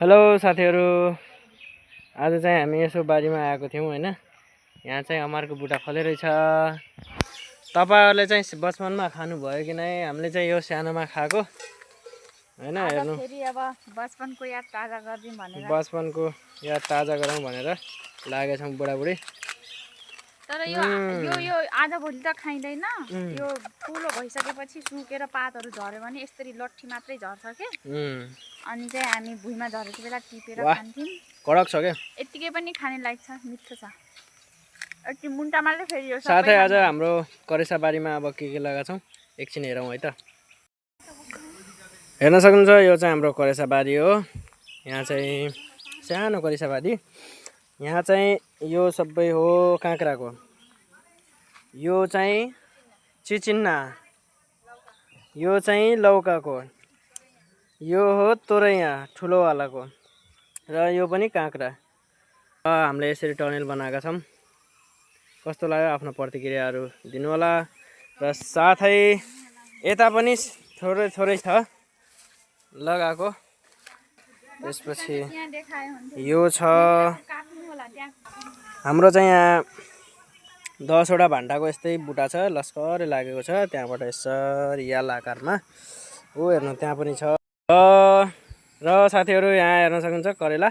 Hello साथीहरू, आज चाहिँ हामी यसो बारीमा आएको थियौँ हैन। यहाँ चाहिँ अमरको बुटा फलेरहेछ। तपाईहरुले चाहिँ बचपनमा खानु भयो कि नै? हामीले चाहिँ यो सानोमा खाएको हैन। हेर्नु, फेरि अब बचपनको याद ताजा गर्दिम भनेर बचपनको याद ताजा गरौँ भनेर लागेका छौँ बुढाबुढी। तर यो आजभोलि त खाइँदैन। यो ठुलो भइसकेपछि सुकेर पातहरू झर्यो भने यसरी लट्ठी मात्रै झर्छ के। अनि चाहिँ हामी भुइँमा झरेको बेला टिपेर खान्थ्यौँ। कडक छ के, यतिकै पनि खाने लाग्छ, मिठो छ। यति मुन्टा मात्रै फेरि यो साथै आज हाम्रो करेसा बारीमा अब के लगाएको छौँ एकछिन हेरौँ है त। हेर्न सक्नुहुन्छ, यो चाहिँ हाम्रो करेसा बारी हो। यहाँ चाहिँ सानो करेसा बारी। यहाँ चाहिँ यो सबै हो काँक्राको, यो चाहिँ चिचिन्ना, यो चाहिँ लौकाको, यो हो तोरैया ठुलोवालाको, र यो पनि काँक्रा। हामीले यसरी टनेल बनाएका छौँ। कस्तो लाग्यो आफ्नो प्रतिक्रियाहरू दिनुहोला। र साथै यता पनि थोरै थोरै छ लगाएको। त्यसपछि यो छ हाम्रो चाहिँ यहाँ 10 वटा भान्डाको यस्तै बुटा छ, लस्करै लागेको छ। त्यहाँबाट यसरी याल आकारमा हो, हेर्नु त्यहाँ पनि छ। र साथीहरू यहाँ हेर्न सक्नुहुन्छ करेला,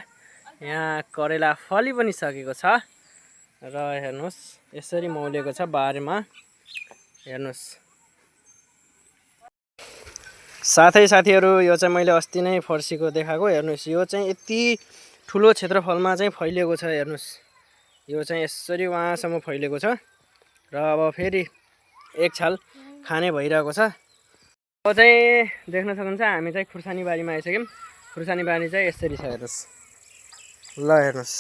यहाँ करेला फली पनि सकेको छ। र हेर्नुहोस् यसरी मौलेको छ बारीमा, हेर्नुहोस्। साथै साथीहरू यो चाहिँ मैले अस्ति नै फर्सीको देखाएको, हेर्नुहोस् यो चाहिँ यति ठुलो क्षेत्रफलमा चाहिँ फैलिएको छ। हेर्नुहोस् यो चाहिँ यसरी वहाँसम्म फैलिएको छ। र अब फेरि एक छाल खाने भइरहेको छ। अब चाहिँ देख्न सक्नुहुन्छ हामी चाहिँ खुर्सानी बारीमा आइसक्यौँ। खुर्सानी बारी चाहिँ यसरी छ, हेर्नुहोस्। ल हेर्नुहोस्,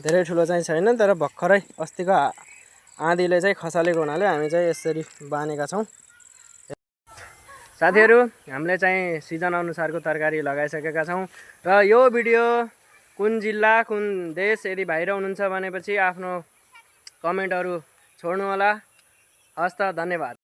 धेरै ठुलो चाहिँ छैन, तर भर्खरै अस्तिको आँधीले चाहिँ खसालेको हुनाले हामी चाहिँ यसरी बानेका छौँ। साथीहरू हामीले चाहिँ सिजन अनुसारको तरकारी लगाइसकेका छौँ। र यो भिडियो कुन जिल्ला कुन देश यदि बाहिर हुनुहुन्छ भनेपछि आफ्नो कमेन्टहरू छोड्नु होला। हस्त, धन्यवाद।